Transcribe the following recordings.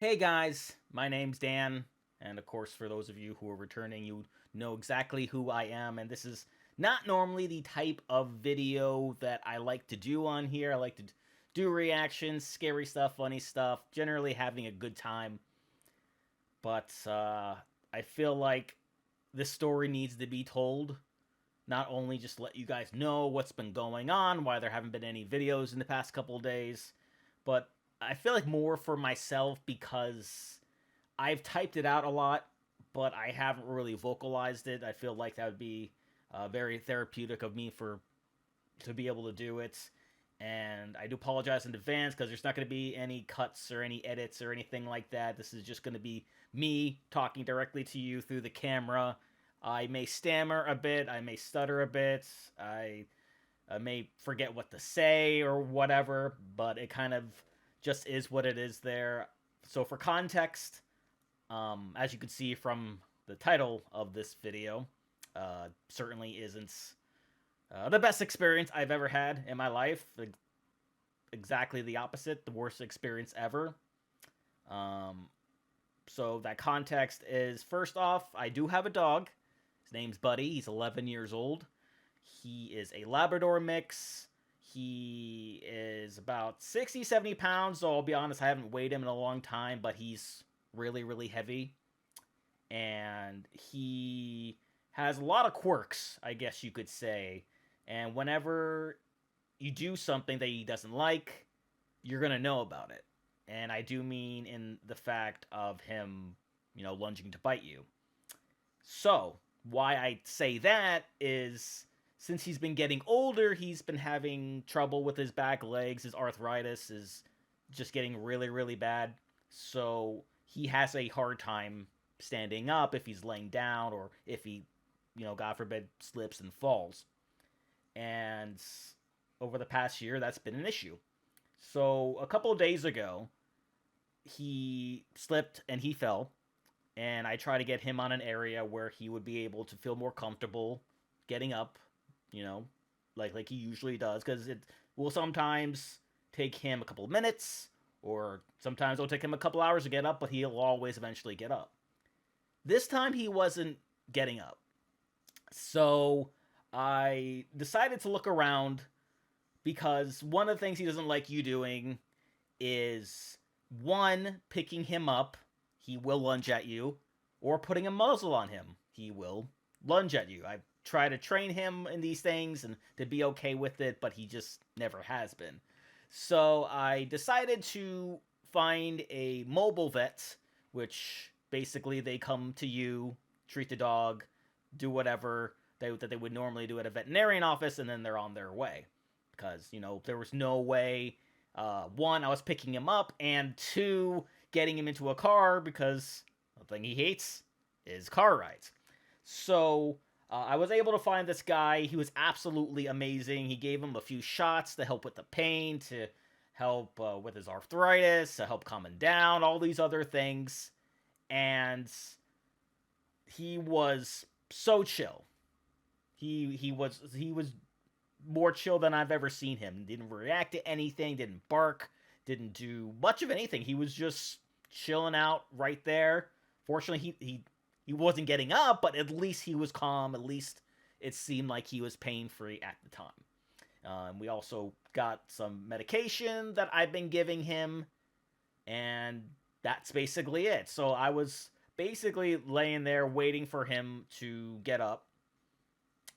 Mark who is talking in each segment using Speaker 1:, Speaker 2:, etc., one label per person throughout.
Speaker 1: Hey guys, my name's Dan, and of course, for those of you who are returning, you know exactly who I am. And this is not normally the type of video that I like to do on here. I like to do reactions, scary stuff, funny stuff, generally having a good time. But I feel like this story needs to be told. Not only just let you guys know what's been going on, why there haven't been any videos in the past couple of days, but I feel like more for myself because I've typed it out a lot, but I haven't really vocalized it. I feel like that would be very therapeutic of me for to be able to do it. And I do apologize in advance because there's not going to be any cuts or any edits or anything like that. This is just going to be me talking directly to you through the camera. I may stammer a bit, I may stutter a bit, I may forget what to say or whatever, but it kind of just is what it is there. So, for context, as you can see from the title of this video, certainly isn't the best experience I've ever had in my life. Exactly the opposite, the worst experience ever. Um, so that context is first off, I do have a dog. His name's Buddy. He's 11 years old. He is a Labrador mix. He is about 60, 70 pounds. So I'll be honest, I haven't weighed him in a long time, but he's really, really heavy. And he has a lot of quirks, I guess you could say. And whenever you do something that he doesn't like, you're going to know about it. And I do mean in the fact of him, lunging to bite you. So, why I say that is since he's been getting older, he's been having trouble with his back legs. His arthritis is just getting really, really bad. So, he has a hard time standing up if he's laying down or if he, God forbid, slips and falls. And over the past year, that's been an issue. So, a couple of days ago, he slipped and he fell, and I try to get him on an area where he would be able to feel more comfortable getting up, you know, like he usually does, because it will sometimes take him a couple of minutes, or sometimes it'll take him a couple hours to get up, but he'll always eventually get up. This time he wasn't getting up, so I decided to look around because one of the things he doesn't like you doing is one, picking him up, he will lunge at you, or putting a muzzle on him, he will lunge at you. I try to train him in these things and to be okay with it, but he just never has been. So I decided to find a mobile vet, which basically they come to you, treat the dog, do whatever that they would normally do at a veterinarian office, and then they're on their way. Because, there was no way, one, I was picking him up, and two, getting him into a car because the thing he hates is car rides. So I was able to find this guy. He was absolutely amazing. He gave him a few shots to help with the pain, to help with his arthritis, to help calm him down, all these other things. And he was so chill. He was more chill than I've ever seen him. Didn't react to anything, didn't bark, didn't do much of anything. He was just chilling out right there. Fortunately, he wasn't getting up, but at least he was calm. At least it seemed like he was pain free at the time. We also got some medication that I've been giving him, and that's basically it. So I was basically laying there waiting for him to get up,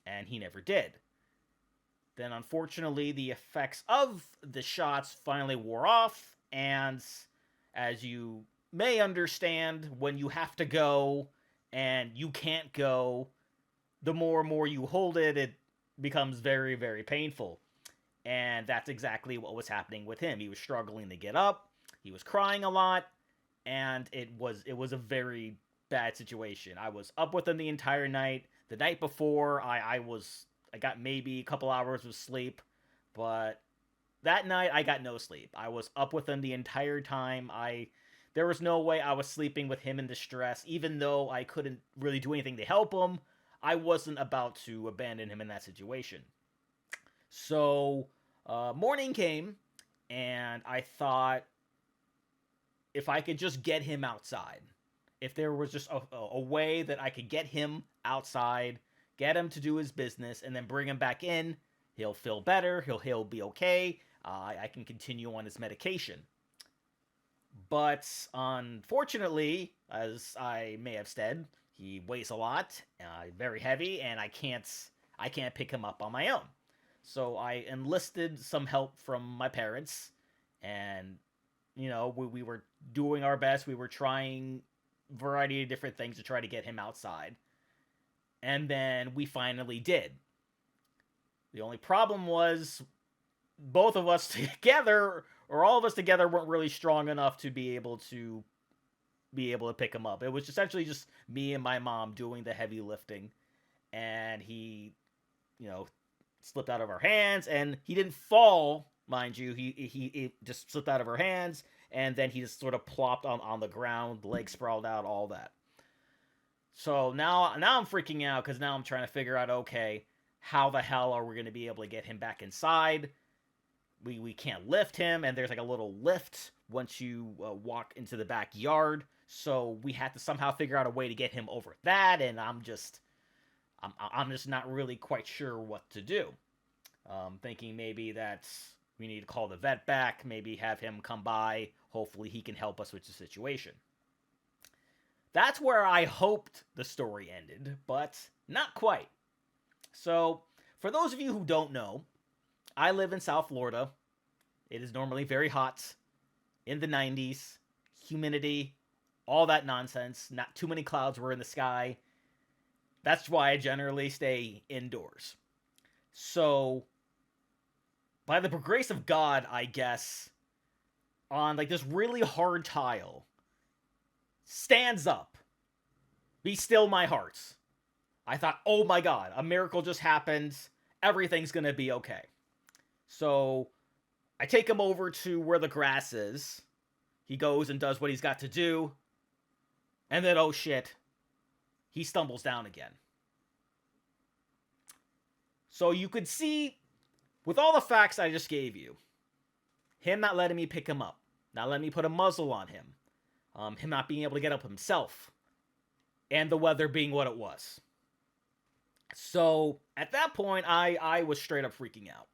Speaker 1: and he never did. Then, unfortunately, the effects of the shots finally wore off, and as you may understand, when you have to go and you can't go, the more and more you hold it, it becomes very, very painful. And that's exactly what was happening with him. He was struggling to get up, he was crying a lot, and it was a very bad situation. I was up with him the entire night. The night before, I got maybe a couple hours of sleep, but that night I got no sleep. I was up with him the entire time. I There was no way I was sleeping with him in distress, even though I couldn't really do anything to help him. I wasn't about to abandon him in that situation. So, morning came, and I thought, if I could just get him outside. If there was just a way that I could get him outside, get him to do his business, and then bring him back in, he'll feel better, he'll be okay, I can continue on his medication. But unfortunately, as I may have said, he weighs a lot, very heavy, and I can't pick him up on my own. So I enlisted some help from my parents, and we were doing our best. We were trying a variety of different things to try to get him outside, and then we finally did. The only problem was both of us together, or all of us together, weren't really strong enough to be able to pick him up. It was essentially just me and my mom doing the heavy lifting, and he, slipped out of our hands, and he didn't fall, mind you. He just slipped out of our hands, and then he just sort of plopped on the ground, legs sprawled out, all that. So now I'm freaking out, because now I'm trying to figure out, okay, how the hell are we going to be able to get him back inside? We can't lift him, and there's like a little lift once you walk into the backyard. So we had to somehow figure out a way to get him over that, and I'm just not really quite sure what to do. Thinking maybe that we need to call the vet back, maybe have him come by. Hopefully he can help us with the situation. That's where I hoped the story ended, but not quite. So, for those of you who don't know, I live in South Florida. It is normally very hot, in the 90s, humidity, all that nonsense. Not too many clouds were in the sky. That's why I generally stay indoors. So, by the grace of God, I guess, on like this really hard tile, stands up. Be still my heart. I thought, oh my God, a miracle just happened. Everything's gonna be okay. So, I take him over to where the grass is. He goes and does what he's got to do. And then, oh shit, he stumbles down again. So you could see, with all the facts I just gave you, him not letting me pick him up, not letting me put a muzzle on him, him not being able to get up himself, and the weather being what it was. So, at that point, I was straight up freaking out.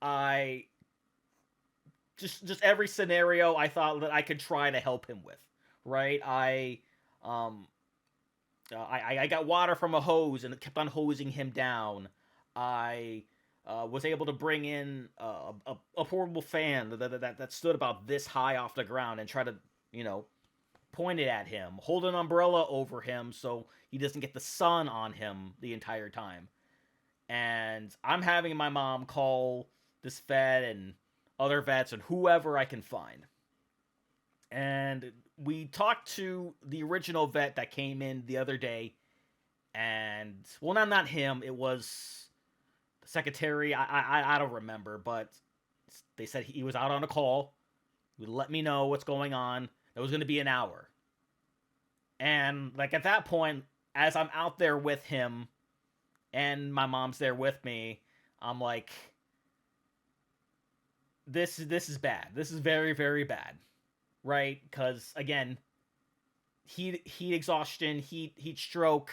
Speaker 1: I just every scenario I thought that I could try to help him with, right? I got water from a hose and it kept on hosing him down. I was able to bring in a portable fan that stood about this high off the ground and try to, point it at him, hold an umbrella over him so he doesn't get the sun on him the entire time. And I'm having my mom call this vet and other vets and whoever I can find. And we talked to the original vet that came in the other day, and, well, not him, it was the secretary, I don't remember, but they said he was out on a call, he would let me know what's going on, it was going to be an hour. And, like, at that point, as I'm out there with him, and my mom's there with me, I'm like, this is bad, this is very, very bad. Right? Because, again, heat exhaustion, heat stroke.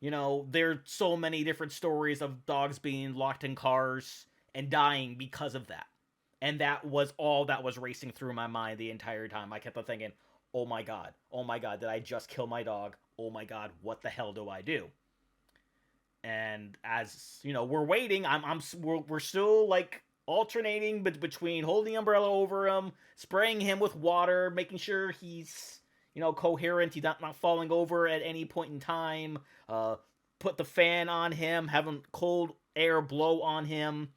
Speaker 1: There are so many different stories of dogs being locked in cars and dying because of that. And that was all that was racing through my mind the entire time. I kept on thinking, oh my God, did I just kill my dog? Oh my God, what the hell do I do? And as, we're waiting, we're still, like, alternating between holding the umbrella over him, spraying him with water, making sure he's, coherent, he's not falling over at any point in time, put the fan on him, having cold air blow on him,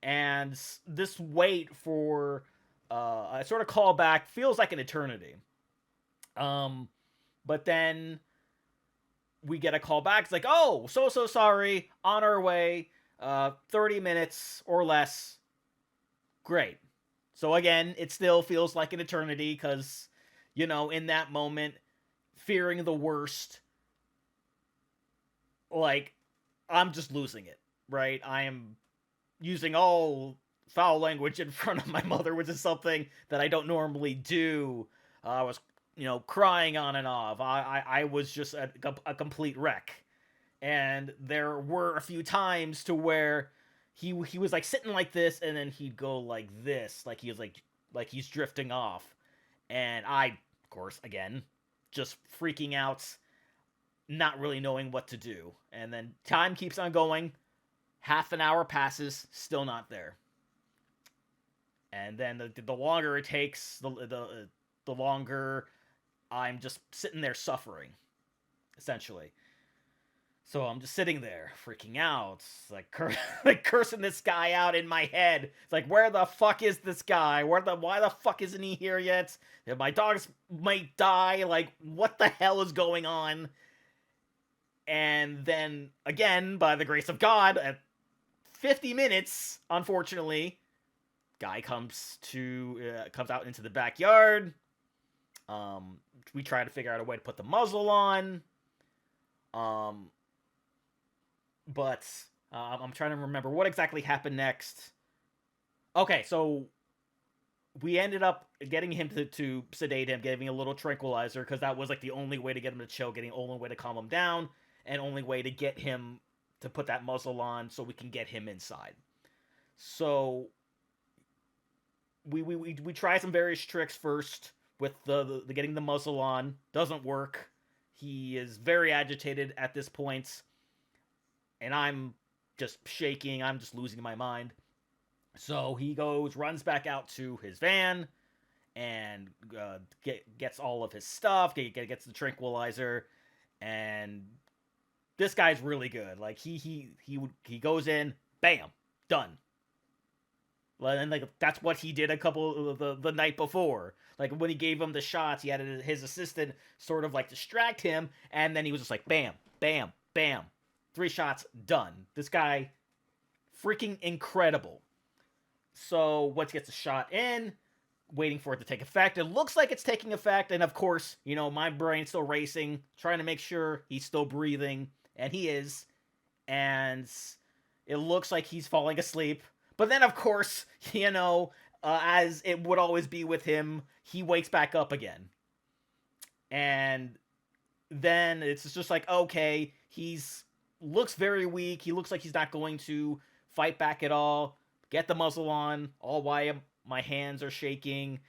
Speaker 1: and this wait for a sort of callback feels like an eternity. But then we get a call back, it's like, oh, so sorry, on our way, 30 minutes or less. Great. So again, it still feels like an eternity because, in that moment, fearing the worst, like, I'm just losing it, right? I am using all foul language in front of my mother, which is something that I don't normally do. I was, crying on and off. I was just a complete wreck. And there were a few times to where he was like sitting like this, and then he'd go like this, like he was like he's drifting off. And I, of course, again, just freaking out, not really knowing what to do. And then time keeps on going. Half an hour passes, still not there. And then the longer it takes, the longer I'm just sitting there suffering, essentially. So I'm just sitting there, freaking out, like, like cursing this guy out in my head. It's like, where the fuck is this guy? Why the fuck isn't he here yet? My dogs might die. Like, what the hell is going on? And then, again, by the grace of God, at 50 minutes, unfortunately, guy comes out into the backyard. We try to figure out a way to put the muzzle on. But I'm trying to remember what exactly happened next. Okay, so we ended up getting him to sedate him, giving a little tranquilizer, because that was like the only way to get him to chill, getting the only way to calm him down, and only way to get him to put that muzzle on so we can get him inside. So we try some various tricks first with the getting the muzzle on. Doesn't work. He is very agitated at this point. And I'm just shaking. I'm just losing my mind. So he runs back out to his van, and gets all of his stuff. Gets the tranquilizer, and this guy's really good. Like he goes in, bam, done. And like that's what he did a couple of the night before. Like when he gave him the shots, he had his assistant sort of like distract him, and then he was just like bam, bam, bam. 3 shots, done. This guy, freaking incredible. So, once he gets a shot in, waiting for it to take effect. It looks like it's taking effect, and of course, my brain's still racing, trying to make sure he's still breathing, and he is. And it looks like he's falling asleep. But then, of course, as it would always be with him, he wakes back up again. And then it's just like, okay, looks very weak. He looks like he's not going to fight back at all. Get the muzzle on. All why my hands are shaking.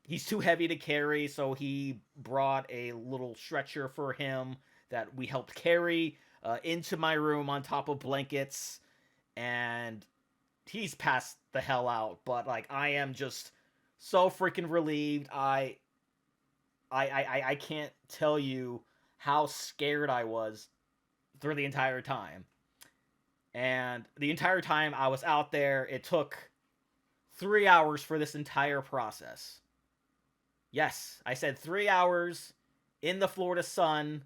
Speaker 1: He's too heavy to carry, so he brought a little stretcher for him that we helped carry into my room on top of blankets. And he's passed the hell out. But like, I am just so freaking relieved. I can't tell you how scared I was through the entire time. And the entire time I was out there, it took 3 hours for this entire process. Yes, I said 3 hours in the Florida sun,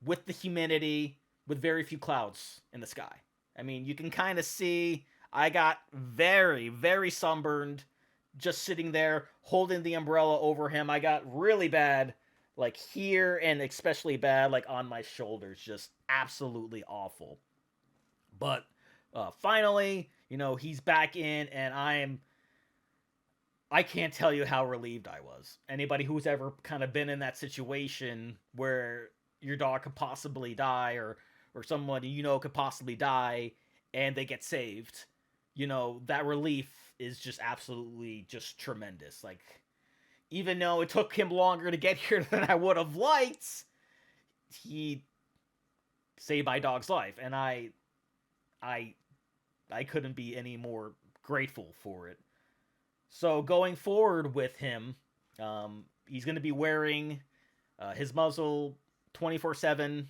Speaker 1: with the humidity, with very few clouds in the sky. I mean, you can kind of see I got very, very sunburned just sitting there holding the umbrella over him. I got really bad like here, and especially bad like on my shoulders. Just absolutely awful. But finally, he's back in, and I can't tell you how relieved I was. Anybody who's ever kind of been in that situation where your dog could possibly die, or someone could possibly die, and they get saved, that relief is just absolutely just tremendous. Like, even though it took him longer to get here than I would have liked, he saved my dog's life, and I couldn't be any more grateful for it. So going forward with him, he's going to be wearing his muzzle 24/7.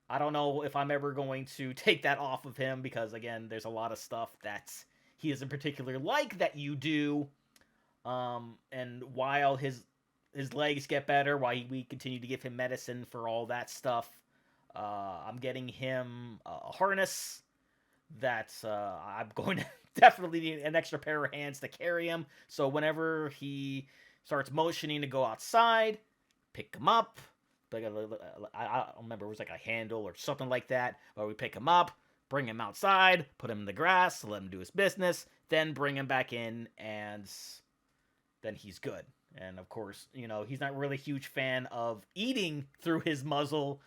Speaker 1: I don't know if I'm ever going to take that off of him, because again, there's a lot of stuff that he isn't particularly like that you do. And while his legs get better, while we continue to give him medicine for all that stuff, I'm getting him a harness that I'm going to definitely need an extra pair of hands to carry him. So whenever he starts motioning to go outside, pick him up. I don't remember, it was like a handle or something like that. But we pick him up, bring him outside, put him in the grass, let him do his business, then bring him back in, and then he's good. And of course, he's not really a huge fan of eating through his muzzle.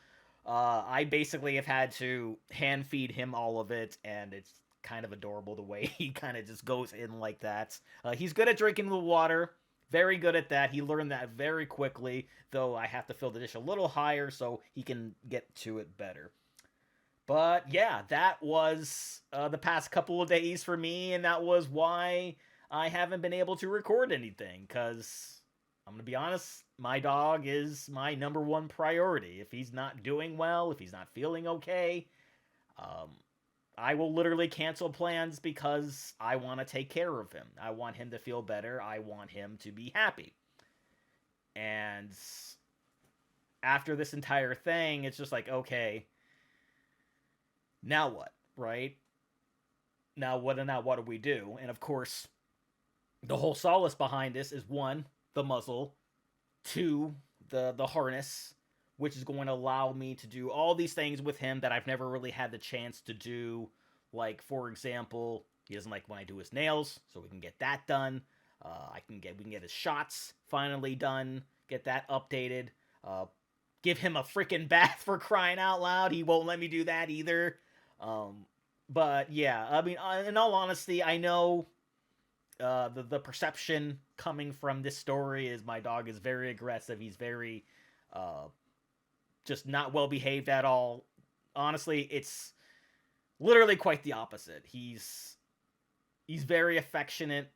Speaker 1: I basically have had to hand feed him all of it, and it's kind of adorable the way he kind of just goes in like that. He's good at drinking the water. Very good at that. He learned that very quickly, though I have to fill the dish a little higher so he can get to it better. But yeah, that was the past couple of days for me, and that was why I haven't been able to record anything, because I'm going to be honest, my dog is my number one priority. If he's not doing well, if he's not feeling okay, I will literally cancel plans because I want to take care of him. I want him to feel better. I want him to be happy. And after this entire thing, it's just like, okay, now what, right? Now what do we do? And of course, the whole solace behind this is 1, the muzzle, 2, the harness, which is going to allow me to do all these things with him that I've never really had the chance to do. Like, for example, he doesn't like when I do his nails, so we can get that done. We can get his shots finally done, get that updated. Give him a freaking bath, for crying out loud. He won't let me do that either. But yeah, I mean, in all honesty, I know the perception coming from this story is my dog is very aggressive. He's very just not well behaved at all. Honestly, it's literally quite the opposite. He's very affectionate,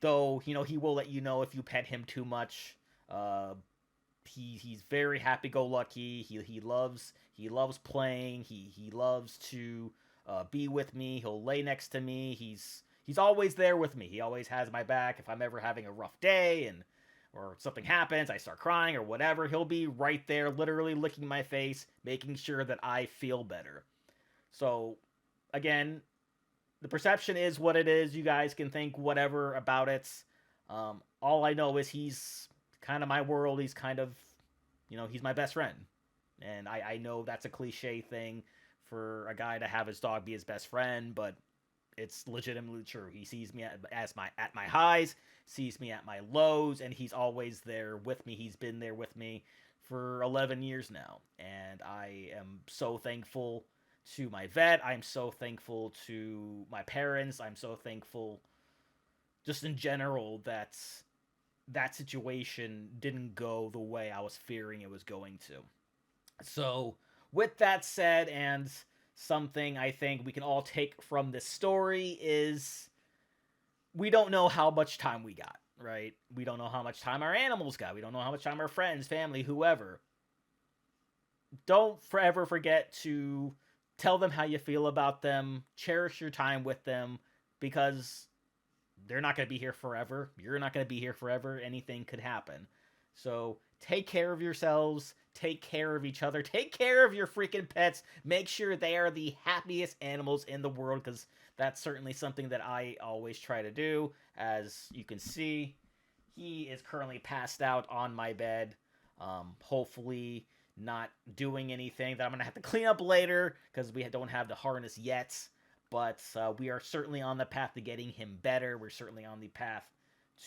Speaker 1: though he will let you know if you pet him too much. He's very happy-go-lucky. He loves playing. He loves to be with me. He'll lay next to me. He's always there with me. He always has my back. If I'm ever having a rough day or something happens, I start crying or whatever, he'll be right there, literally licking my face, making sure that I feel better. So, again, the perception is what it is. You guys can think whatever about it. All I know is he's kind of my world. He's kind of, he's my best friend. And I know that's a cliche thing for a guy to have his dog be his best friend, but it's legitimately true. He sees me at my highs, sees me at my lows, and he's always there with me. He's been there with me for 11 years now, and I am so thankful to my vet. I'm so thankful to my parents. I'm so thankful just in general that situation didn't go the way I was fearing it was going to. So, with that said, and something I think we can all take from this story is we don't know how much time we got, right? We don't know how much time our animals got. We don't know how much time our friends, family, whoever. Don't forever forget to tell them how you feel about them. Cherish your time with them, because they're not going to be here forever. You're not going to be here forever. Anything could happen. So take care of yourselves. Take care of each other. Take care of your freaking pets. Make sure they are the happiest animals in the world, because that's certainly something that I always try to do. As you can see, he is currently passed out on my bed. Hopefully not doing anything that I'm going to have to clean up later, because we don't have the harness yet. But we are certainly on the path to getting him better. We're certainly on the path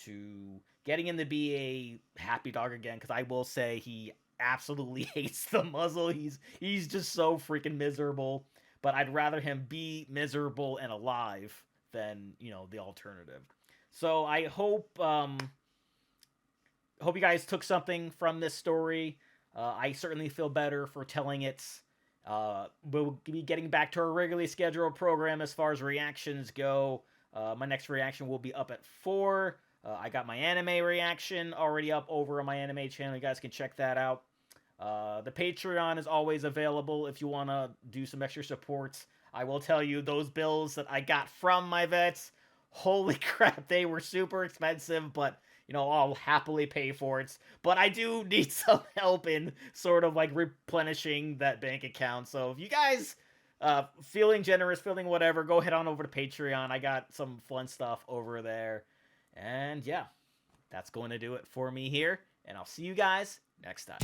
Speaker 1: to getting him to be a happy dog again, because I will say he absolutely hates the muzzle. He's just so freaking miserable. But I'd rather him be miserable and alive than, the alternative. So I hope you guys took something from this story. I certainly feel better for telling it. We'll be getting back to our regularly scheduled program as far as reactions go. My next reaction will be up at 4. I got my anime reaction already up over on my anime channel. You guys can check that out. The Patreon is always available if you want to do some extra support. I will tell you, those bills that I got from my vets, holy crap, they were super expensive, but I'll happily pay for it. But I do need some help in sort of like replenishing that bank account. So if you guys feeling generous, feeling whatever, go head on over to Patreon. I got some fun stuff over there. And yeah, that's going to do it for me here. And I'll see you guys next time.